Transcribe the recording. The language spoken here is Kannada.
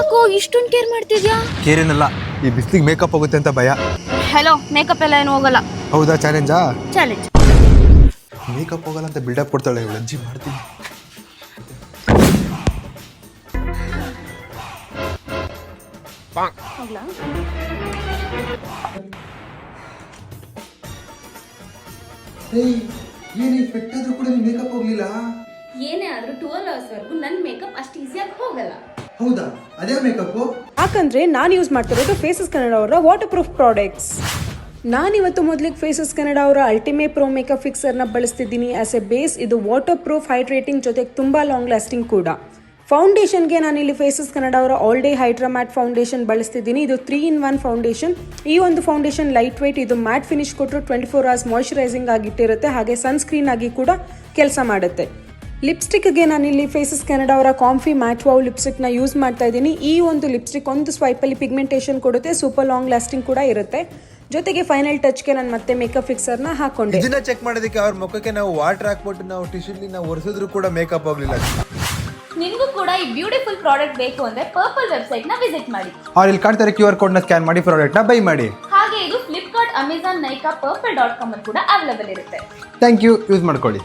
ಯಾಕೋ ಇಷ್ಟೊಂದು ಕೇರ್ ಮಾಡ್ತಿದ್ಯಾ? ಕೇರ್ ಏನಲ್ಲ, ಈ ಬಿಸಿಲಿಗೆ ಮೇಕಪ್ ಹೋಗುತ್ತೆ ಅಂತ ಭಯ. ಹೆಲೋ, ಮೇಕಪ್ ಎಲ್ಲ ಏನು ಹೋಗಲ್ಲ. ಹೌದಾ? ಚಾಲೆಂಜಾ? ಚಾಲೆಂಜ್. ಮೇಕಪ್ ಹೋಗಲ್ಲ ಅಂತ ಬಿಲ್ಡಪ್ ಕೊಡ್ತಾಳೆ ಇವಳು. ಅಜ್ಜಿ ಮಾಡ್ತೀನಿ. ಹೋಗ್ಲಾ? ಪೆಟ್ಟಾದ್ರೂ ಕೂಡ ಮೇಕಪ್ ಹೋಗ್ಲಿಲ್ಲ. ಏನೇ ಆದ್ರೂ 12 hours ವರೆಗೂ ನನ್ನ ಮೇಕಪ್ ಅಷ್ಟು ಈಸಿಯಾಗಿ ಹೋಗಲ್ಲ. ಹೌದಾ? ಅದೇ ಮೇಕಪ್? ಯಾಕಂದರೆ ನಾನು ಯೂಸ್ ಮಾಡ್ತಿರೋದು ಫೇಸಸ್ ಕನ್ನಡ ಅವರ ವಾಟರ್ ಪ್ರೂಫ್ ಪ್ರಾಡಕ್ಟ್ಸ್. ನಾನಿವತ್ತು ಮೊದಲಿಗೆ ಫೇಸಸ್ ಕನ್ನಡ ಅವರ ಅಲ್ಟಿಮೇಟ್ ಪ್ರೋ ಮೇಕಪ್ ಫಿಕ್ಸರ್ನ ಬಳಸ್ತಿದ್ದೀನಿ. ಆ್ಯಸ್ ಎ ಬೇಸ್ ಇದು ವಾಟರ್ ಪ್ರೂಫ್, ಹೈಡ್ರೇಟಿಂಗ್ ಜೊತೆಗೆ ತುಂಬ ಲಾಂಗ್ ಲಾಸ್ಟಿಂಗ್ ಕೂಡ. ಫೌಂಡೇಶನ್ಗೆ ನಾನಿಲ್ಲಿ ಫೇಸಸ್ ಕನ್ನಡ ಅವರ all day hydra matte foundation ಬಳಸ್ತಿದ್ದೀನಿ. ಇದು 3-in-1 ಫೌಂಡೇಶನ್. ಈ ಒಂದು ಫೌಂಡೇಶನ್ ಲೈಟ್ ವೆಯ್ಟ್, ಇದು ಮ್ಯಾಟ್ ಫಿನಿಶ್ ಕೊಟ್ಟರು 24 hours ಮಾಯ್ಶ್ಚರೈಸಿಂಗ್ ಆಗಿಟ್ಟಿರುತ್ತೆ, ಹಾಗೆ ಸನ್ಸ್ಕ್ರೀನ್ ಆಗಿ ಕೂಡ ಕೆಲಸ ಮಾಡುತ್ತೆ. ಲಿಪ್ಸ್ಟಿಕ್ಗೆ ನಾನಿಲ್ಲಿ ಫೇಸಸ್ ಕನ್ನಡ ಅವರ ಕಾಂಫಿ ಮ್ಯಾಟ್ ವಾವ್ ಲಿಪ್ಸ್ಟಿಕ್ನ ಯೂಸ್ ಮಾಡ್ತಾ ಇದ್ದೀನಿ. ಈ ಒಂದು ಲಿಪ್ಸ್ಟಿಕ್ ಒಂದು ಸ್ವೈಪಲ್ಲಿ ಪಿಗ್ಮೆಂಟೇಷನ್ ಕೊಡುತ್ತೆ, ಸೂಪರ್ ಲಾಂಗ್ ಲಾಸ್ಟಿಂಗ್ ಕೂಡ ಇರುತ್ತೆ. ಜೊತೆಗೆ ಫೈನಲ್ ಟಚ್ಗೆ ನಾನು ಮತ್ತೆ ಮೇಕಪ್ ಫಿಕ್ಸರ್ನ ಹಾಕೊಂಡೆ. ಇದನ್ನ ಚೆಕ್ ಮಾಡೋದಕ್ಕೆ ಅವ್ರ ಮುಖಕ್ಕೆ ನಾವು ವಾಟರ್ ಹಾಕ್ಬಿಟ್ಟು ನಾವು ಟಿಶ್ಯೂಲಿ ನಾವು ಒರೆಸಿದ್ರು ಕೂಡ ಮೇಕಪ್ ಹೋಗ್ಲಿಲ್ಲ. ನಿಮಗೂ ಕೂಡ ಈ ಬ್ಯೂಟಿಫುಲ್ ಪ್ರಾಡಕ್ಟ್ ಬೇಕು ಅಂದ್ರೆ ಪರ್ಪಲ್ ವೆಬ್ಸೈಟ್ನ ವಿಸಿಟ್ ಮಾಡಿ. ಅವ್ರು ಇಲ್ಲಿ ಕಾಣ್ತಾರೆ QR ಕೋಡ್ನ ಸ್ಕ್ಯಾನ್ ಮಾಡಿ ಪ್ರಾಡಕ್ಟ್ನ ಬೈ ಮಾಡಿ. ಹಾಗೆ ಇದು ಫ್ಲಿಪ್ಕಾರ್ಟ್, ಅಮೆಜಾನ್, ನೈಕಾ, purple.com ಅಲ್ಲಿ ಕೂಡ ಅವೈಲೇಬಲ್ ಇರುತ್ತೆ. ಥ್ಯಾಂಕ್ ಯು, ಯೂಸ್ ಮಾಡ್ಕೊಳ್ಳಿ.